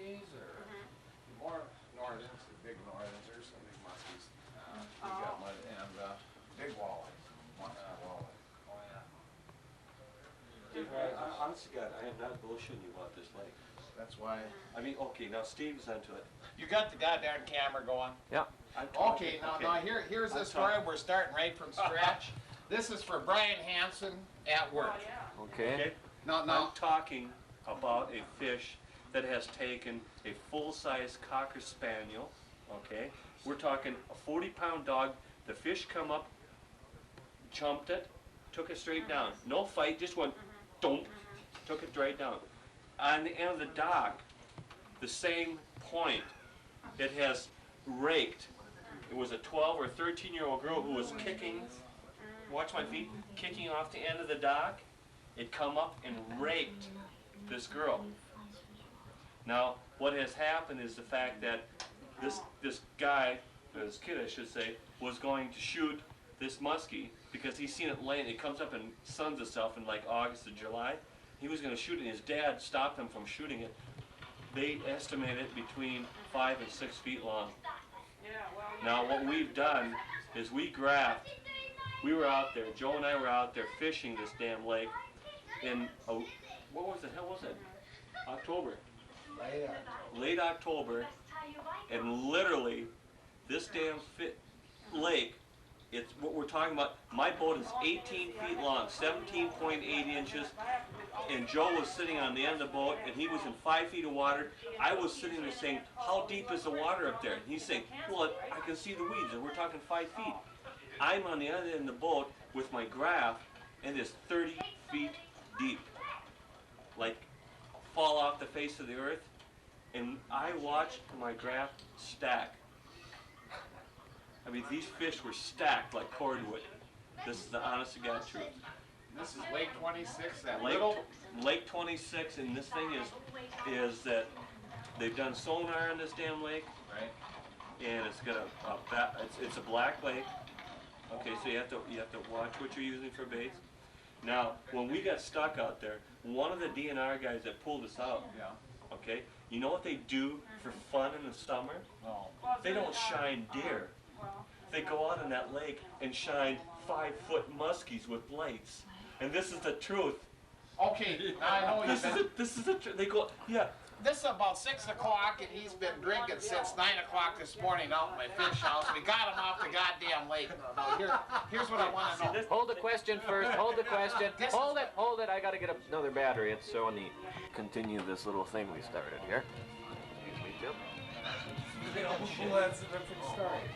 muskies or more northerns, the big northerns. There's some big muskies. We got mud and big walleye. Walleye. Oh yeah. Honest to God, I am not bullshitting you about this lake. That's why. I mean, okay, now Steve's onto it. You got the goddamn camera going. Yeah. Okay, now here's the story. We're starting right from scratch. This is for Brian Hansen at work. Okay. Now I'm talking about a fish that has taken a full-size Cocker Spaniel, okay? We're talking a 40-pound dog. The fish come up, jumped it, took it straight down. No fight, just went, dump, took it right down. On the end of the dock, the same point, it has raked. It was a 12 or 13-year-old girl who was kicking, watch my feet, kicking off the end of the dock. It come up and raked this girl. Now, what has happened is the fact that this guy, this kid I should say, was going to shoot this muskie because he's seen it laying. It comes up and suns itself in like August or July. He was going to shoot it, and his dad stopped him from shooting it. They estimate it between 5 and 6 feet long. Now, what we've done is we were out there, Joe and I were out there fishing this damn lake in, what was the hell was it? October. Late October, and literally, this damn lake, it's what we're talking about. My boat is 18 feet long, 17.8 inches, and Joe was sitting on the end of the boat, and he was in 5 feet of water. I was sitting there saying, how deep is the water up there? And he's saying, well, I can see the weeds, and we're talking 5 feet. I'm on the other end of the boat with my graph, and it's 30 feet deep, like fall off the face of the earth, and I watched my graph stack. I mean, these fish were stacked like cordwood. This is the honest to God truth. This is Lake 26, that Lake 26, and this thing is that they've done sonar in this damn lake, right? And it's got it's a black lake. Okay, so you have to watch what you're using for baits. Now, when we got stuck out there, one of the DNR guys that pulled us out, okay, you know what they do for fun in the summer? No. They don't shine deer. They go out in that lake and shine 5-foot muskies with lights. And this is the truth. Okay, now I know this is the truth. They go, yeah. This is about 6 o'clock, and he's been drinking since 9 o'clock this morning out in my fish house. We got him off the goddamn lake. Now, here's what I want to know. Hold the question first. Hold the question. Hold it. I got to get another battery. It's so neat. Continue this little thing we started here. Excuse me, Jim. That's a different story.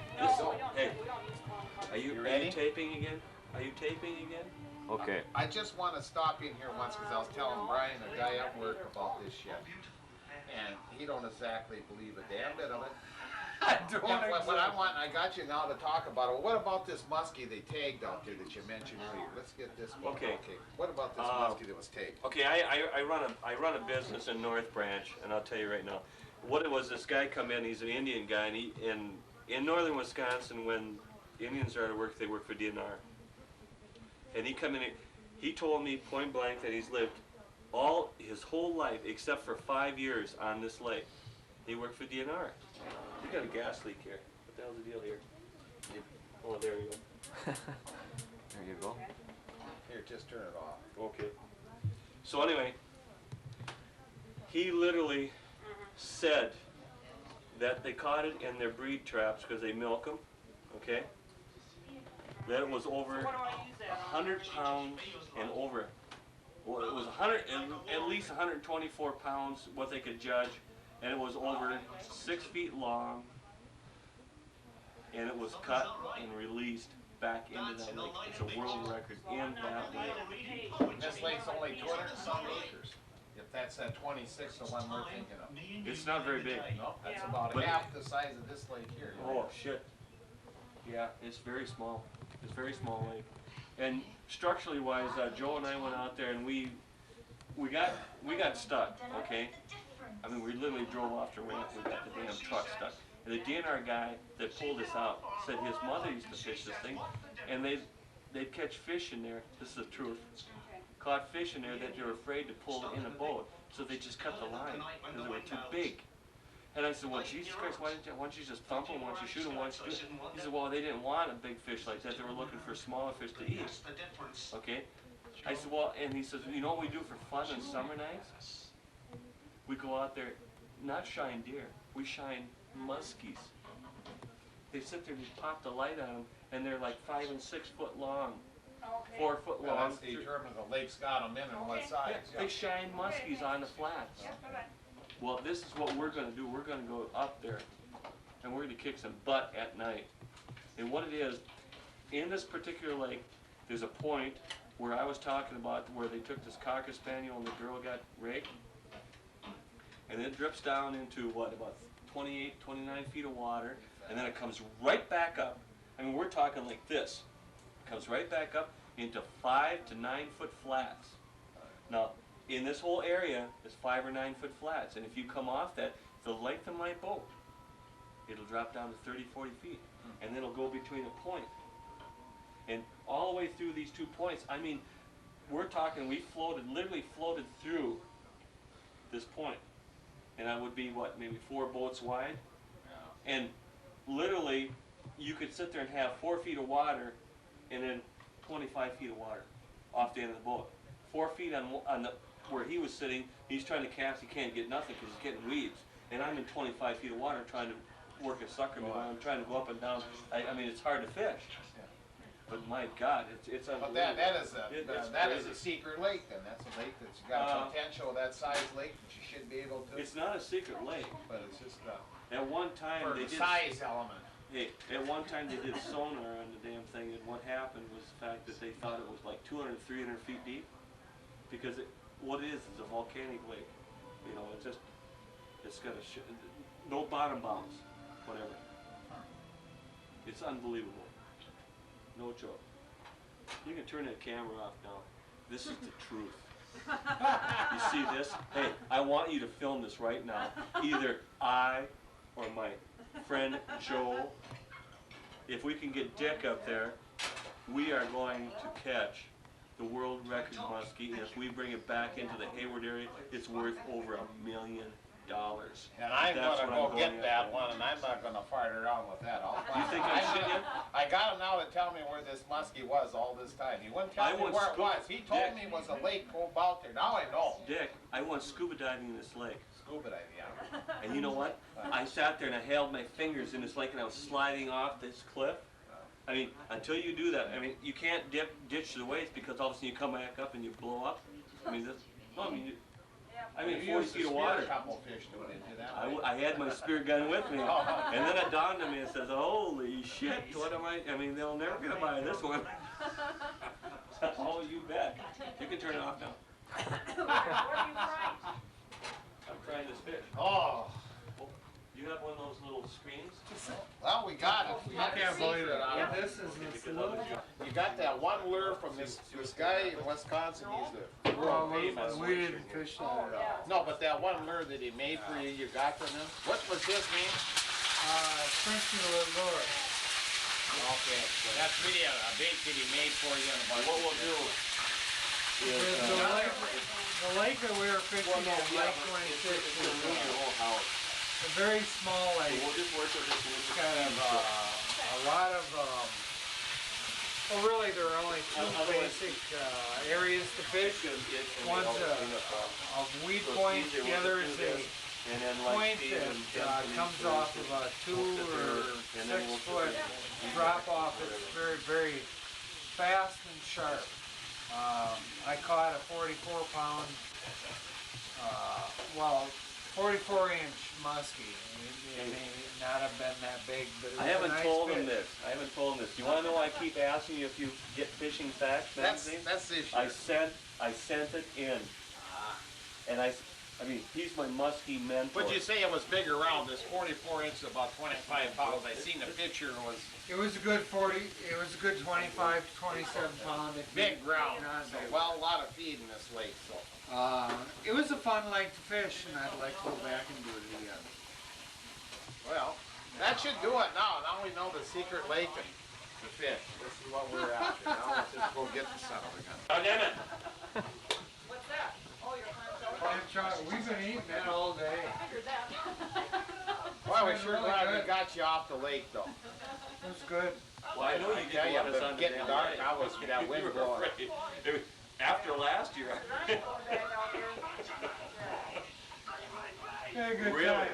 Hey, are you taping again? Are you taping again? Okay. I just want to stop in here once because I was telling Brian, a guy at work, about this shit. And he don't exactly believe a damn bit of it. I don't But I got you now to talk about it. Well, what about this muskie they tagged out there that you mentioned earlier? Let's get this one. Okay. What about this muskie that was tagged? Okay, I run a business in North Branch, and I'll tell you right now, what it was. This guy come in. He's an Indian guy, and in northern Wisconsin, when Indians are to work, they work for DNR. And he come in. He told me point blank that he's lived his whole life, except for 5 years, on this lake. He worked for DNR. We got a gas leak here. What the hell's the deal here? Oh, there you go. There you go. Here, just turn it off. Okay. So anyway, he literally said that they caught it in their breed traps because they milk them. Okay. That it was over 100 pounds and over. Well, it was 100, at least 124 pounds, what they could judge, and it was over 6 feet long, and it was cut and released back into that lake. It's a world record in that lake. This lake's only 200-some acres. If that's that 26, the one we're thinking of. It's not very big. No, that's about half the size of this lake here. Oh, shit. Yeah, it's very small. It's a very small lake. And structurally wise, Joe and I went out there and we got stuck, okay? I mean, we literally drove off the ramp. We got the damn truck stuck. And the DNR guy that pulled us out said his mother used to fish this thing, and they'd catch fish in there. This is the truth. Caught fish in there that they were afraid to pull in a boat, so they just cut the line because they were too big. And I said, well, Jesus Christ, why don't you just thump them? Why don't you shoot them? Why don't you do it? He said, well, they didn't want a big fish like that. They were looking for smaller fish to eat. Okay? I said, well, and he says, you know what we do for fun on summer nights? We go out there, not shine deer, we shine muskies. They sit there and you pop the light on them, and they're like 5 and 6 foot long, 4 foot long. That's determined the lake's got them in and what size. Yeah, they shine muskies on the flats. Well, this is what we're going to do. We're going to go up there, and we're going to kick some butt at night. And what it is, in this particular lake, there's a point where I was talking about where they took this Cocker Spaniel and the girl got raped. And it drips down into, what, about 28, 29 feet of water, and then it comes right back up. I mean, we're talking like this. It comes right back up into 5 to 9 foot flats. Now, in this whole area is 5 or 9 foot flats, and if you come off that, the length of my boat, it'll drop down to 30, 40 feet, and then it'll go between a point. And all the way through these 2 points, I mean, we're talking, we floated, literally floated through this point. And I would be, what, maybe 4 boats wide? And literally, you could sit there and have 4 feet of water and then 25 feet of water off the end of the boat. 4 feet on the where he was sitting, he's trying to cast, he can't get nothing because he's getting weeds. And I'm in 25 feet of water trying to work a sucker while I'm trying to go up and down. I mean, it's hard to fish. But my God, it's unbelievable. But that is a secret lake then. That's a lake that's got potential, that size lake that you should be able to. It's not a secret lake. But it's just at one time for they the did size element. Hey, at one time they did sonar on the damn thing, and what happened was the fact that they thought it was like 200, 300 feet deep, because what it is a volcanic lake. You know, it's got no bottom bounds, whatever. It's unbelievable. No joke. You can turn that camera off now. This is the truth. You see this? Hey, I want you to film this right now. Either I or my friend Joe. If we can get Dick up there, we are going to catch the world record muskie. And if we bring it back into the Hayward area, it's worth over $1 million. And I'm going to go get that one, and I'm not going to fart around with that. You think I should get? I got him now to tell me where this muskie was all this time. He wouldn't tell me where it was. He told me it was a lake about there. Now I know. Dick, I went scuba diving in this lake. Scuba diving, yeah. And you know what? I sat there and I held my fingers in this lake and I was sliding off this cliff. I mean, until you do that, I mean, you can't ditch the waves because all of a sudden you come back up and you blow up. I mean, I mean, 40 feet of water. A couple fish to it into that. I had my spear gun with me, and then it dawned on me and says, "Holy shit! What am I? I mean, they'll never gonna buy this one." Oh, you bet. You can turn it off now. What are you frying? I'm trying this fish. Oh. You have one of those little screens? Well, we got it. I can't believe it. Yeah. This is little. You got that one lure from this guy in Wisconsin. He's the world famous. We didn't fish that at all. No, but that one lure that he made for you, you got from him. What was his name? Frenchie Lure. Okay, that's really a bait that he made for you. What we'll do is The lake that we were fishing is Lake 26. A very small lake. We'll just work with this. Kind of a lot of. Well, really, there are only 2 basic areas to fish. One's a weed point. The other is a point that comes off of a 2 or 6 foot drop off. It's very, very fast and sharp. I caught a 44 pound, 44-inch muskie. It may not have been that big, but it was I haven't a nice told fish. him this. I haven't told him this. Do you want to know why I keep asking you if you get fishing facts magazine? That's the issue. I sent it in, and I mean, he's my muskie mentor. Would you say it was big around? This 44 inch, about 25 pounds. I seen the picture. It was a good 40. It was a good 25 to 27 pound. Big ground. Not So, big. well, a lot of feed in this lake. So. It was a fun lake to fish, and I'd like to go back and do it again. Well, that should do it now. Now we know the secret lake and the fish. This is what we're after. Now let's just go get the son of a gun. Oh, damn it! What's that? Oh, your clam chowder? We've been eating that all day. I figured that. I was sure glad we got you off the lake, though. That's good. Well, I know you tell didn't you, want us but on the getting damn dark, lake. I was that wind You were blowing. afraid. It was- After last year. Yeah, good Really? time.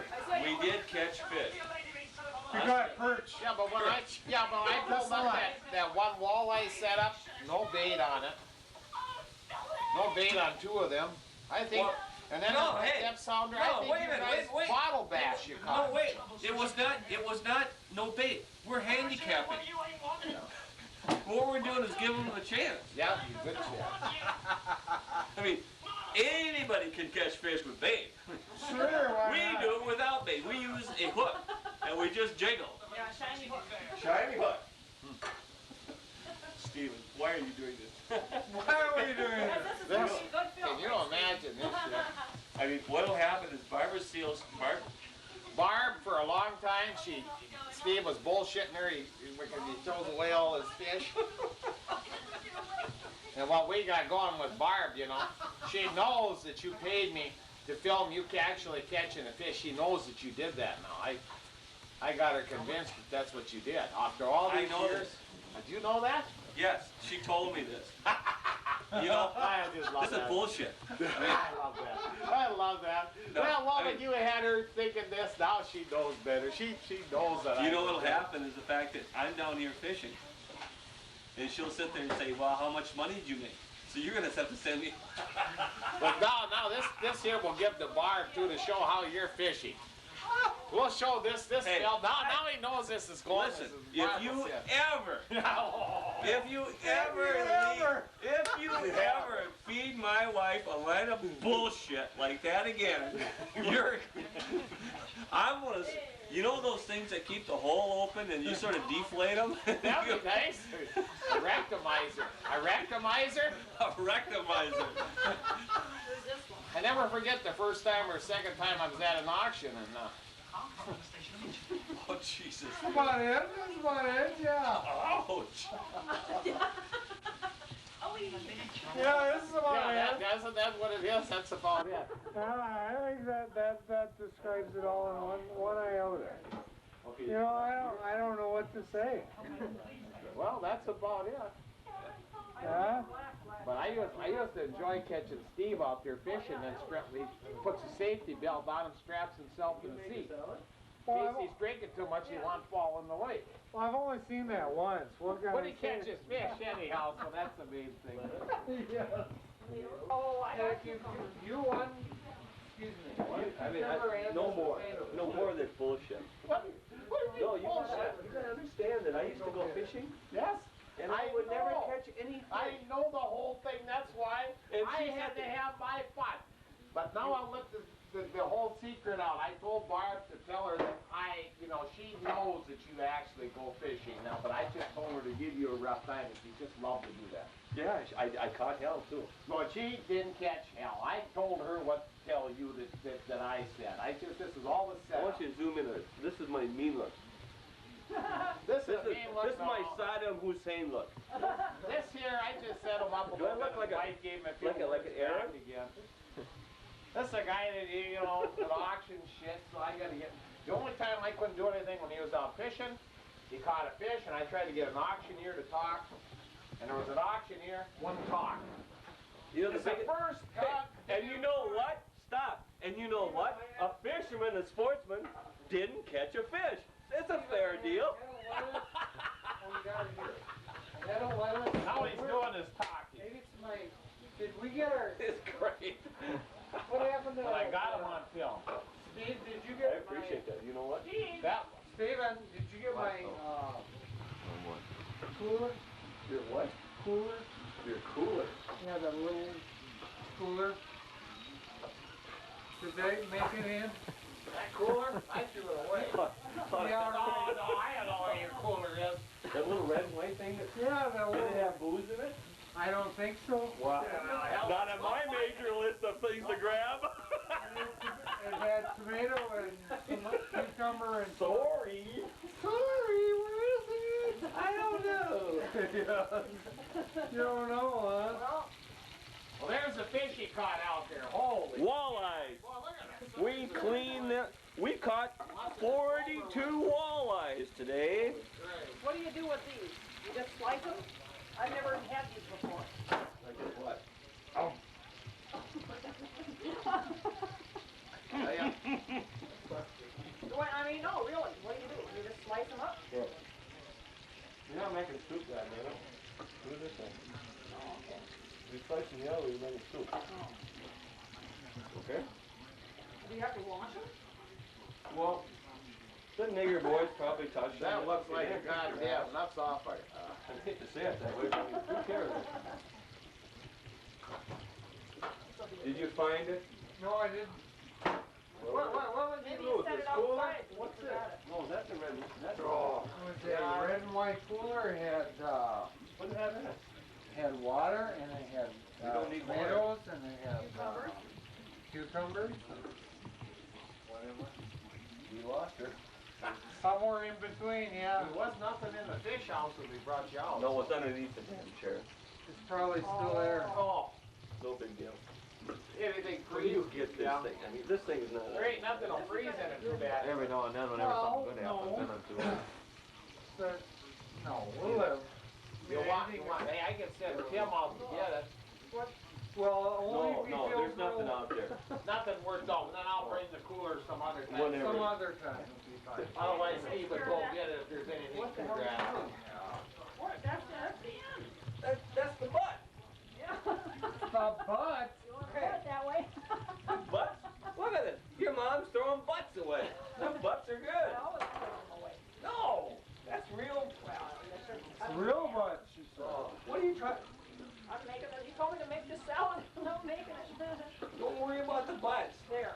We did catch fish. You got perch. Yeah, but when I pulled up that one walleye setup, no bait on it. No bait on two of them. I think. Well, and then no, on hey, that sounder, no, I think wait a you minute, guys wait. bottle bass you caught. No, wait. It was not no bait. We're handicapping. What we're doing is giving them a chance. Yeah, good shit. I mean, anybody can catch fish with bait. Sure, why We not? do it without bait. We use a hook and we just jiggle. Yeah, shiny hook. Shiny hook. Steven, why are you doing this? Why are we doing Because this? this is gonna be a good film. Can you imagine this shit? I mean, what'll happen is Barbara seals. Barb, for a long time, Steve was bullshitting her because he throws away all his fish. And what we got going with Barb, you know, she knows that you paid me to film you actually catching a fish. She knows that you did that now. I got her convinced that that's what you did. After all I these know years. this. Did you know that? Yes, she told me this. You know, I just love this is that. bullshit. I love that. I love that. No, well, I woman, mean- you had her thinking this. Now she knows better. She knows that. You I know did what'll that. happen is the fact that I'm down here fishing. And she'll sit there and say, well, how much money did you make? So you're gonna have to send me. But now this here will give the Barb too to show how you're fishing. We'll show this Hey, film. Now he knows this is going. Listen, this is if you Barbara ever, if you ever feed my wife a line of bullshit like that again, I'm gonna, you know those things that keep the hole open and you sort of deflate them? said. That'd be nice. A rectomizer. A rectomizer. A rectomizer. Who's this one? I never forget the first time or second time I was at an auction and. Oh, Jesus. That's about it. That's about it. Yeah. Ouch. Oh, Yeah, this is about Yeah, it. that's what it is. That's about it. I think that describes it all in one iota. Okay. You know, I don't know what to say. Well, that's about it. Yeah. But I used to enjoy catching Steve out there fishing and he puts a safety belt on him, straps himself to the seat. In case he's drinking too much, he won't fall in the lake. Well, I've only seen that once. What kind But of he catches fish anyhow, so that's the main thing. Yeah. Oh, I Heck, you won. Excuse me. I mean, no more of this bullshit. What do you No, mean you bullshit? gotta understand that I used to go fishing, Yes. and I would never know. catch any I fish. know the whole thing, that's why And I she had to said have my fun. But now I'll let the whole secret out. I told Barb to tell her that she knows that you actually go fishing now, but I just told her to give you a rough time and she just loved to do that. Yeah, I caught hell too. But she didn't catch hell. I told her what to tell you that I said. This is all the I want setup. you to zoom in on it. This is my mean look. This This is is me looking my all- Saddam Hussein look. This here, I just set him up a Do I little look bit. like a- Wife gave him a few like an words Arab? back again. This is a guy that, would auction shit, so I gotta get... The only time I couldn't do anything when he was out fishing, he caught a fish, and I tried to get an auctioneer to talk, and there was an auctioneer, wouldn't talk. You know It's the first cut. And you know what? Stop. And you know what? A fisherman, a sportsman, didn't catch a fish. It's a fair deal. Now he's doing his talking. Maybe it's my. Did we get our? It's great. What happened to? But I got him on film. Steve, did you I get appreciate that. You know what? That one. Steven, did you get my cooler? Your what? Cooler? Your cooler. Yeah, the little cooler. Did they make it in? That cooler? I threw it away. Yeah. No, I don't know where your cooler is. That little red and white thing that Yeah, the did it little. have booze in it? I don't think so. Wow. Not on my major list of things to grab. It had tomato and cucumber and. Sorry. Sorry, where is it? I don't know. You don't know, huh? Well, there's a fish he caught out there. Holy. Walleyes. Well, look at that. We cleaned it. We caught 40 about these? You just slice them? I've never had these before. Like this what? Oh, yeah. I mean, no, really. What do? You just slice them up? Yeah. You're not making soup that way, no. Do this thing. Oh, okay. You're slicing the other, you're making soup. Oh. Okay? Do you have to wash them? Well, the nigger boys probably touched That it. looks like a goddamn nuts off our, I hate to say it that way, but who cares? Did you find it? No, I didn't. What was Maybe you you lose? set The it cooler? outside. What's You forgot it. No, that's a red. That's Oh, it was a red and white cooler. It had What did it have in it? had water and it had You don't need tomatoes and it had Cucumbers? cucumbers. Whatever. We lost her. Somewhere in between, yeah. there was nothing in the fish house when we brought you out. No, it's underneath the damn chair. It's probably still there. Oh, No big deal. anything Where do you freeze. get this thing? I mean, this thing is not. There ain't nothing will freeze in it too bad. Every now and then, whenever something good happens, then I'm too old. But, no, we'll live. You want, hey, I can send Tim out to get it. Well, only if he No, feels there's nothing real- out there. Nothing worth doing, then I'll bring the cooler some other time. Whenever. Some other time will be fine. Otherwise, Steve would go get it if there's anything What the too hell is bad. What? That's the end. That's the butt. Yeah. The butt. You want to put it that way? Butts? Look at it. Your mom's throwing butts away. Them butts are good. I always put them away. No, that's real. Well, that's just- It's real butt, she said. What are you trying? I'm making it. You told me to make this salad. I'm making it. Don't worry about the butts. There.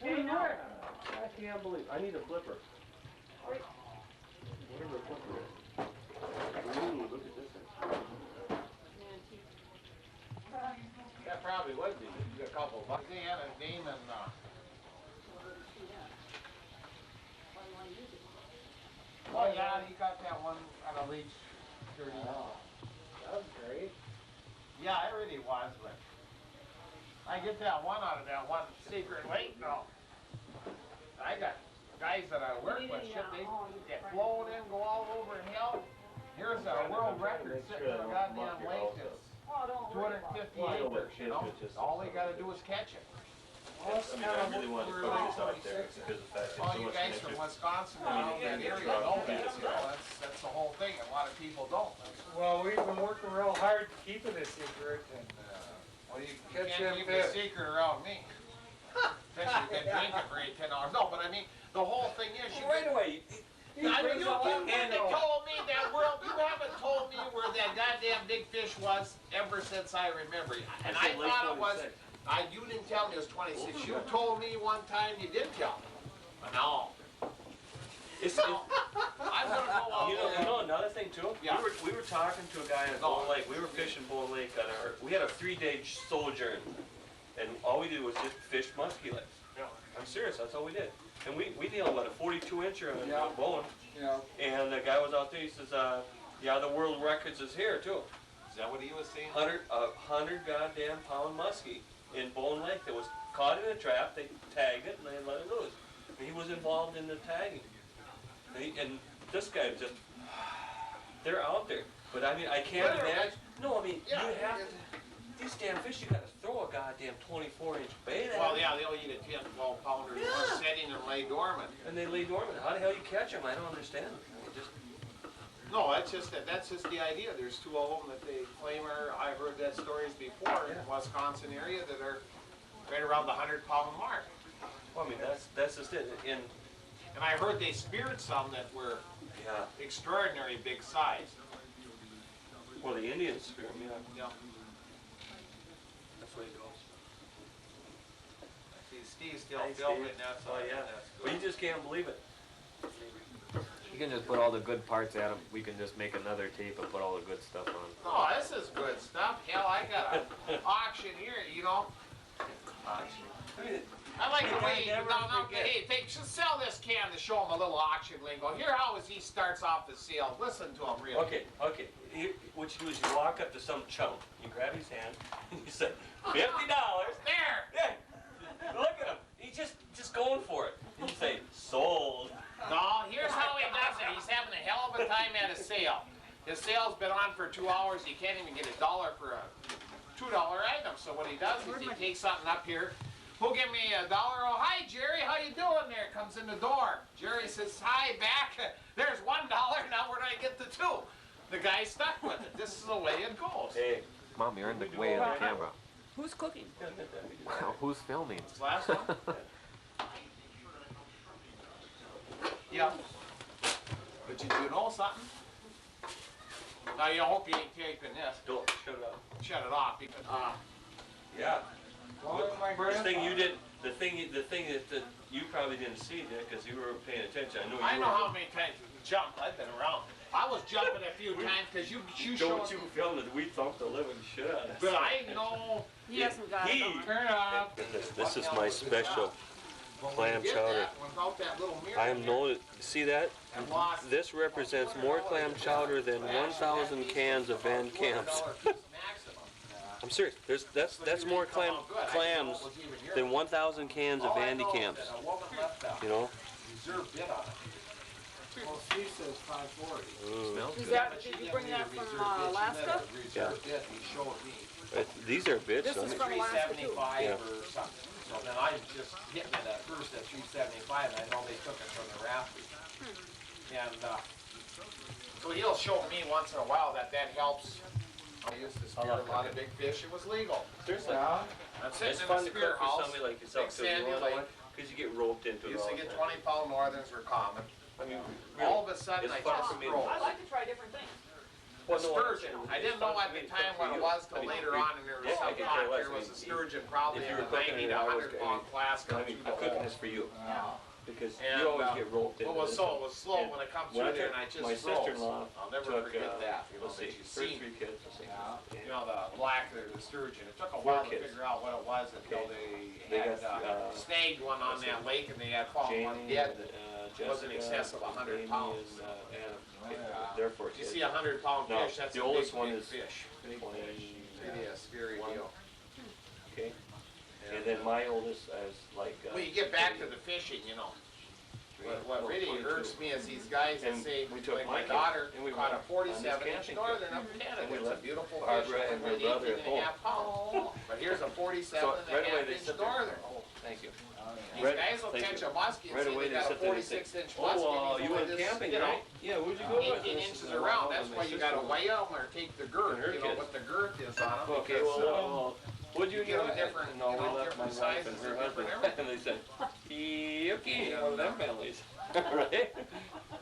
Hey, Okay, now. Rick. I can't believe. I need a flipper. Wait. Whatever a flipper is. Ooh, look at this thing. That probably would be a couple bucks. They had a name and, oh yeah, he got that one on a leech. That was great. Yeah, it really was, but I get that one out of that one secret lake now. I got guys that I work with, shit, they float in, go all over hell. Here's a world record sitting in a goddamn lake that's Oh, don't worry about it. 250 acres, you know? All they gotta do is catch it. I mean, I really want to put this out there because of the fact that All so you much guys from interest. Wisconsin and all that area know that, you know, that's the whole thing, a lot of people don't. Well, we've been working real hard to keep it a secret and, Well, you Catch can't them keep a fish. secret around me. Especially if you've been drinking for 8, 10 hours. No, but I mean, the whole thing is, you Right away. I mean, you haven't told me that world, you haven't told me where that goddamn big fish was ever since I remember. And I said Lake thought it was, 26. you didn't tell me it was 26. You told me one time you did tell me. But no. It's, I'm gonna go out you there. know another thing too? Yeah. We were talking to a guy at Bull Lake. We were fishing Bull Lake on we had a 3-day sojourn. And all we did was just fish muskie legs. I'm serious, that's all we did. And we deal with a 42-incher on Yeah. a bone. yeah. And the guy was out there, he says, yeah, the world records is here too. Is that what he was saying? 100 goddamn pound muskie in Bone Lake that was caught in a trap. They tagged it and they let it loose. And he was involved in the tagging. And this guy just, they're out there. But I mean, I can't imagine. No, I mean, Yeah, you have to, these damn fish, you gotta throw a goddamn 24-inch bait at Well, them. yeah, they'll eat a 10, 12 pounder in one setting and lay dormant. And they lay dormant. How the hell you catch them? I don't understand. I mean, just, No, that's just the idea. There's 2 of them that they claim are, I've heard that stories before in the Wisconsin area that are right around the 100-pound mark. well, I mean, that's just it. And And I heard they speared some that were yeah, extraordinary big size. well, the Indians spear 'em, yeah. Yeah. That's the way it goes. See, Steve's still Hey, filming Steve. that, so Oh, yeah. that's But good. you just can't believe it. You can just put all the good parts at them. We can just make another tape and put all the good stuff on. Oh, this is good stuff. Hell, I got an auction here, you know. I mean, I like the You way, never no, forget. hey, just sell this can to show him a little auction lingo. Here how he starts off the sale. Listen to him, really. okay. What you do is you walk up to some chump, you grab his hand, and you say, $50. There! Yeah. Look at him. He's just going for it. And you say, sold. No, here's how he does it. He's having a hell of a time at a sale. his sale's been on for 2 hours. He can't even get $1 for a $2 item. So what he does is he takes something up here. Who'll give me $1? Oh, hi, Jerry. How you doing there? Comes in the door. Jerry says, hi, back. There's $1. Now where do I get the 2? The guy's stuck with it. This is the way it goes. Hey, Mom, you're in the way of the camera. Who's cooking? Wow, who's filming? This last one? Yeah. But you know something? Now you hope you ain't taping this. don't shut up. Shut it off because Yeah. Well, my This thing grandpa- you did, the thing that you probably didn't see, Dick, because you were paying attention. I know you I were. know how many times you jumped. I've been around. I was jumping a few times because you showed Don't you film that we thumped the living shit out of us. But I know. He hasn't got it on. Turn it off. This is my special clam Get chowder. that without that little mirror I am there known. See that? and lost This represents more clam chowder than 1,000 cans of Van Camp's. I'm serious. That's more clams than 1,000 cans of Van Camp's. You know? Reserve bid on it. Well, she says 540. Smells Is good. that, did you bring that from Alaska? Yeah. He showed me. These are bits. This is from Alaska too. 375 Yeah. or something. So then I just hitting it at first at 375, and I know they took it from the rafters. And so he'll show me once in a while that helps. I used to spear a lot of big fish. It was legal. Seriously. Yeah. I'm sitting It's in fun the to spear cook for house. somebody like yourself, Big Sandy Lake. because you get roped into it Used all to the get time. 20-pound northerns were common. I mean, All of a sudden, I it's fun just for me. froze. I like to try different things. A sturgeon. I didn't know at the time what it was till later on, and there was Yeah, I some can talk tell there was a sturgeon probably if in you a were cooking 90 it, to I was 100 pound flask. I mean, I'm cooking this for you because And, you always get roped into Well, it this. was slow And when it come when I through there, took and I just my froze. sister-in-law I'll never took, forget that. You know, let's that see, you her see, 3 kids. Let's see. you know, the black there, the sturgeon. It took a while to kids. figure out what it was until They they had got, snagged one on that lake, and they had found one Jamie, dead. Jessica, was in excess of 100 Amy, pounds. and Anna. Therefore, You see a 100-pound No, fish, that's the a oldest big, one big is fish. Big 20, fish. It is, very one. deal. Okay. And then my oldest is like. Well, you get back to the fishing, you know. What really hurts me is these guys that And say, we took like my my daughter kid, and we caught a went on this 47-inch camping northern up in Canada. And we It's a left beautiful fish. Barbara It and her weighed brother 18 at and a half pounds. But here's a 47 So and a right away half they inch sit there. northern. Oh, thank you. These Right- guys will thank catch you. a muskie and Right say away they they got a sit there and say, 46-inch oh, muskie. you and he's went only camping, you know, right? Yeah, where'd you go? 18 inches around. That's why you gotta weigh them or take the girth, And her you know, kids. what the girth is on them. Okay, because, well, what'd you you get do? a different, No, you we know, left my different wife sizes and her and different husband. And they said, okay, one of them families. Right?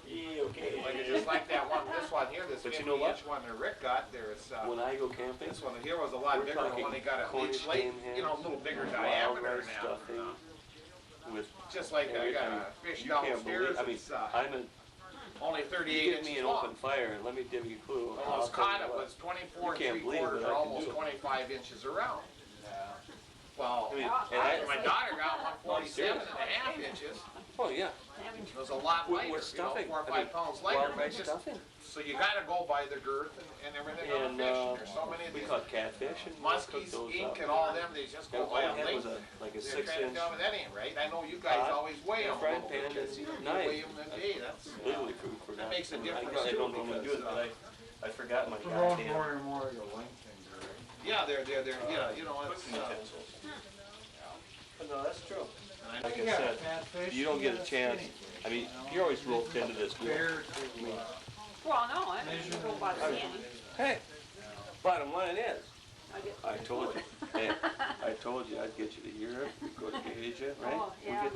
Okay. Like, just like that one, this one here, this But you know what? 50-inch one that Rick got, there's, When I go camping, this one here was a lot We're bigger than talking when he got at Cornish Leech Lake, game you know, a little bigger diameter wildlife now. stuffing with Just like I got a fish you can't downstairs, believe. I mean, it's I'm a. only You 38 give me inches an long. open fire and let me give you a clue. When I I'll was tell caught, you it what. was 24 You can't believe 3/4 what I or can almost do. 25 inches around. Well, I mean, and my daughter got 147 and a half inches. Oh yeah. It was a lot lighter, With stuffing. 4 or 5 I mean, pounds lighter. But wildlife just, stuffing. so you gotta go by the girth and everything on And the fish. And there's so many of we these caught catfish and we cooked muskies, those ink, up. and all them. They just And go all by I a had was length. like a They're trying to 6-inch tell me that ain't right. I know you guys pot always weigh and them. a frying pan and You knife. weigh them a day. That's Literally for That makes a difference, I too, don't normally do it, because, but I forgot my We're going goddamn more and more to length things, right? yeah, they're yeah, you know it's. cooking utensils. But no, that's true. And I Like You I got said, fat fish, you don't you get a got chance. skinny fish, I mean, you know? you're always roped into this deal. Compared I mean, to, Well, no, I don't go by the scanning. hey, bottom line is, I get. I told you, hey, I told you I'd get you to Europe, we'd go to Asia, right? Oh, yeah.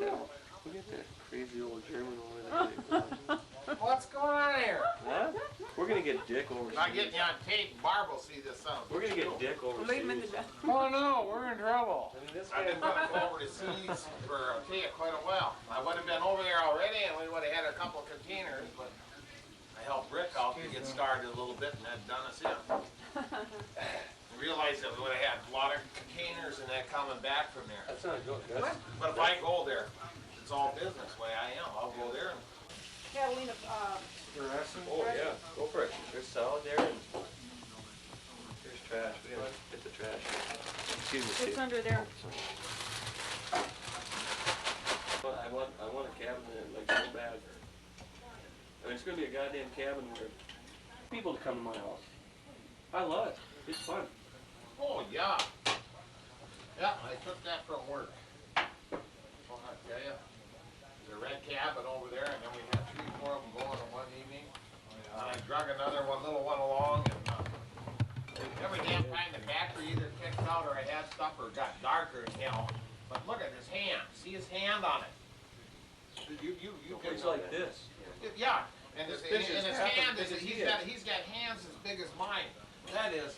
We get that crazy old German over there. What's going on here? Huh? We're gonna get Dick overseas. Not getting you on tape. Barb will see this son. We're gonna get Dick overseas. Leave him in the back. oh no, we're in trouble. I mean, this I've guy. been gonna go over to seas for quite a while. I would have been over there already, and we would have had a couple of containers, but I helped Rick out to get started a little bit, and that done us in. Realized that we would have had a lot of containers and that coming back from there. That's not good. That's, But if I go there, it's all business way I am. I'll go there and Catalina, Dressing. oh yeah, go for it. There's salad there and there's trash. We gotta get the trash. Excuse me, it's Steve. under there. But I want a cabin that like so bad. I mean, it's gonna be a goddamn cabin where people to come to my house. I love it. It's fun. Oh, yeah. Yeah, I took that from work. Well, I tell you, there's a red cabin over there, and then we had 3, 4 of them going in one evening. And I drug another little one along, and every damn time the battery either kicked out or I had stuff or got darker as hell. But look at his hand. See his hand on it. You It's like this. Yeah, and This his fish is half hand as is, big as he he's got hands as big as mine. That is,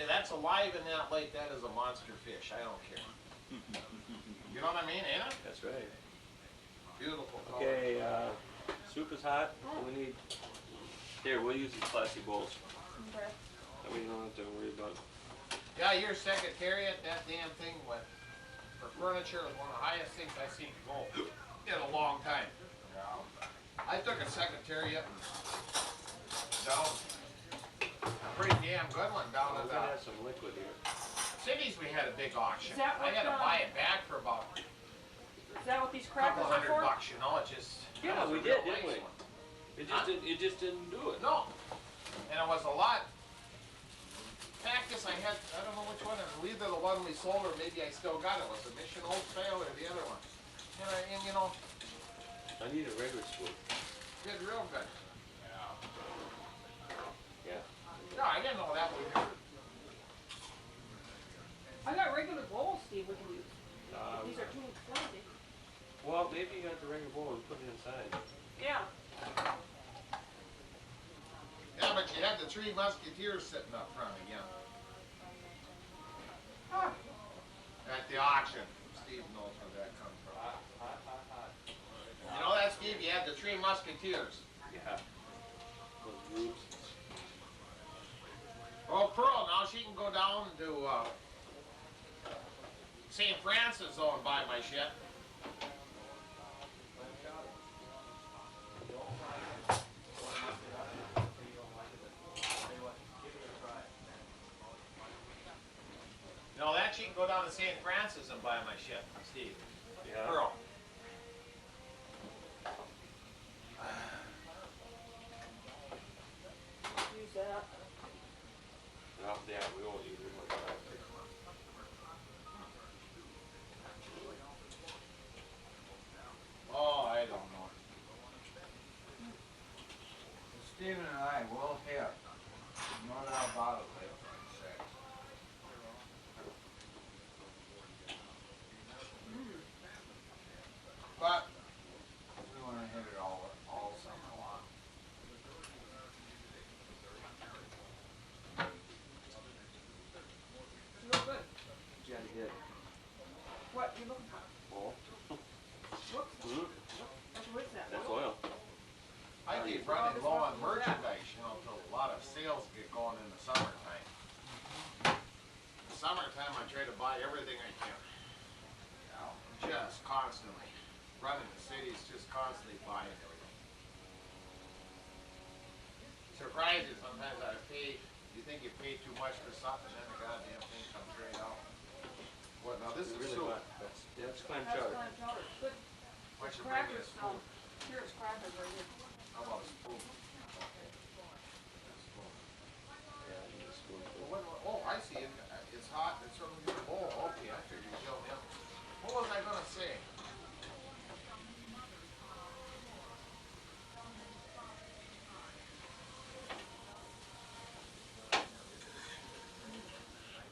that's alive in that lake, that is a monster fish, I don't care. You know what I mean, ain't it? That's right. Beautiful color. Okay, soup is hot. We need. Here, we'll use these plastic bowls. Okay. That way you don't have to worry about it. Yeah, your secretariat, that damn thing went, for furniture, was one of the highest things I've seen go in a long time. I took a secretariat down, a pretty damn good one down We're at gonna have some liquid here. Cities. We had a big auction. Is that I had to what, buy it back for about Is that what these a couple crackers are for? $100, you know, it just. Yeah, it was we a real did, didn't nice we? one. It just didn't do it. No, and it was a lot. Cactus, I don't know which one, it was either the one we sold or maybe I still got it. Was the Mission Old Sale or the other one? And you know, I need a regular spoon. did real good. Yeah. No, I didn't know that was good. I got regular bowls, Steve, we can use. These are Um, too flimsy. well, maybe you got the regular bowl and put it inside. Yeah. Yeah, but you had the 3 Musketeers sitting up front again. At the auction. Steve knows where that comes from. You know that, Steve? You had the 3 Musketeers. Yeah. Those groups. Oh, Pearl, now she can go down to St. Francis though and buy my shit. No, that she can go down to St. Francis and buy my shit, Steve. Yeah. Pearl. Use that. Well, yeah, we won't use it much. Oh, I don't know. Stephen and I will hit. No doubt about it, later on sex. But We want to hit it all summer long. Real good. Yeah, you did. What you looking for? Bowl. Whoops. What's that? That's oil. I keep running low on merchandise, you know, until a lot of sales get going in the summertime. In the summertime, I try to buy everything I can. Just constantly. Running the cities, just constantly buying everything. Surprises, sometimes I pay, you think you pay too much for something, then the goddamn thing comes right out. What, now this is Really soup. hot. That's clam That's chowder. clam chowder. Good. Why don't you bring me a Crackers. spoon? Here's crackers right here. How about a spoon? Okay. A spoon. Yeah, I need a spoonful. Oh, I see it. It's hot. It's from your bowl. Okay, I figured you showed him. What was I gonna say?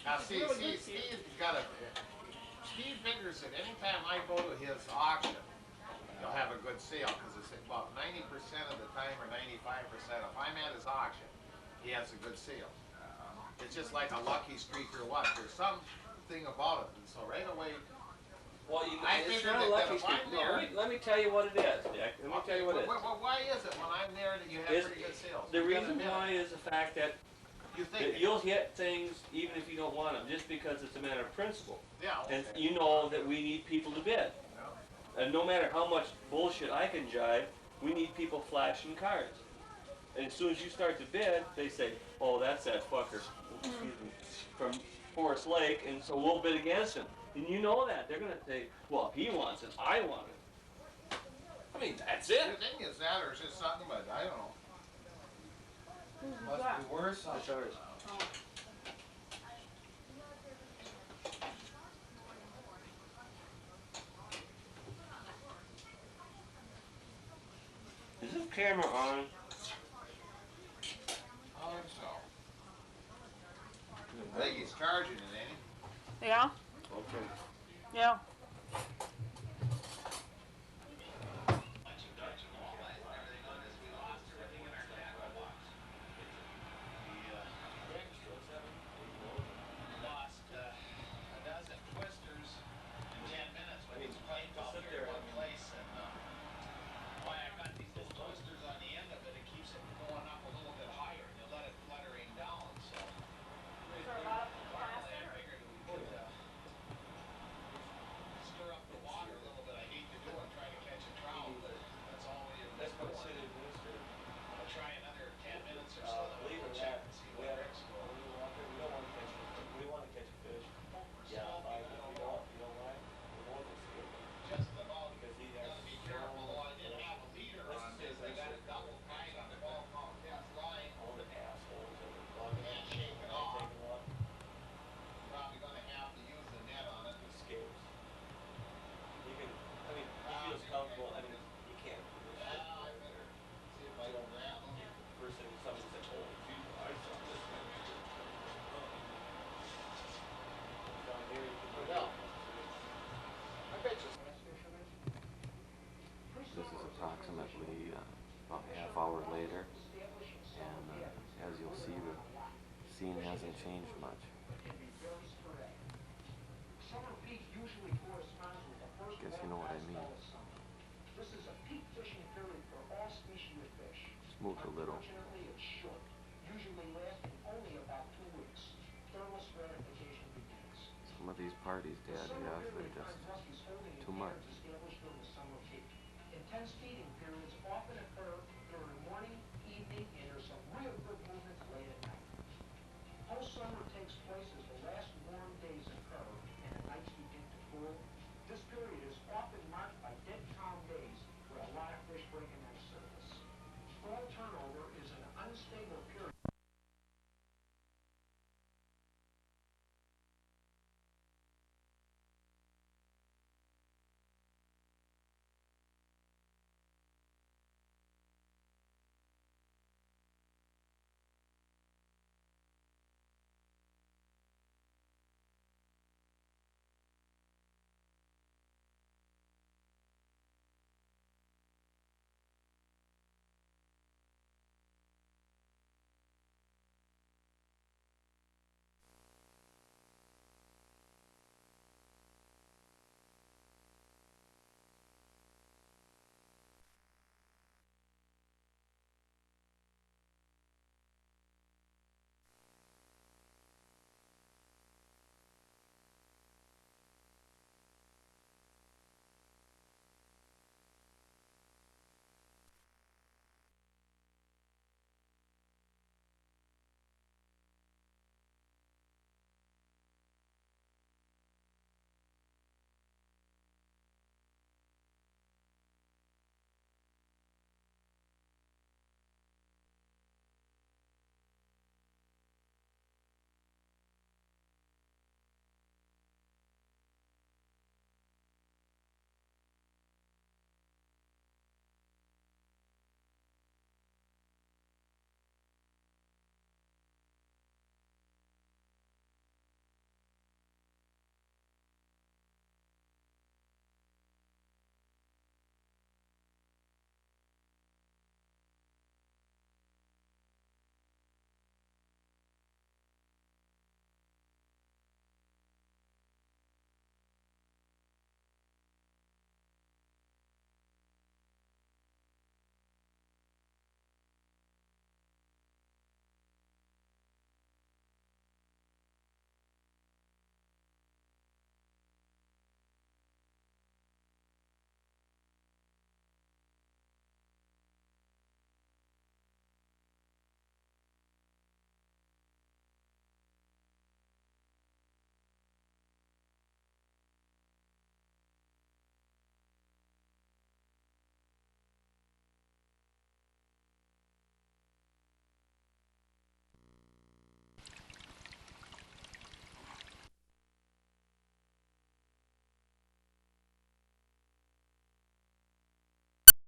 Now, see, Steve's got a. Steve figures that anytime I go to his auction, he'll have a good sale because it's about 90% of the time or 95%. If I'm at his auction, he has a good sale. It's just like a lucky streak or what. There's something about it, and so right away. Well, I it's figured not a that lucky if I'm streak. No, there- let me tell you what it is, Dick. Let me tell you what it is. Why is it when I'm there that you have It's- pretty good sales? The You gotta reason admit it. why is the fact that You think. you'll hit things even if you don't want them, just because it's a matter of principle. Yeah. And Okay. you know that we need people to bid. And no matter how much bullshit I can jive, we need people flashing cards. And as soon as you start to bid, they say, oh, that's that fucker excuse me, from Forest Lake, and so we'll bid against him. And you know that. They're going to say, well, if he wants it, I want it. I mean, that's The it. thing is that, or it's just something, but I don't know. Must be worse. That's ours. Is this camera on? I think so. I think he's charging it, ain't he? Yeah? Okay. Yeah. This is approximately about a half hour later, and as you'll see, the scene hasn't changed much. Guess you know what I mean. Just moved a little. Some of these parties, Dad, yeah, they're just too much. Intense feeding periods often occur during morning, evening, and there's some real good movements late at night. Whole summer takes place as the last warm days occur and the nights begin to cool. This period is often marked by dead calm days where a lot of fish break a nice surface. For alternative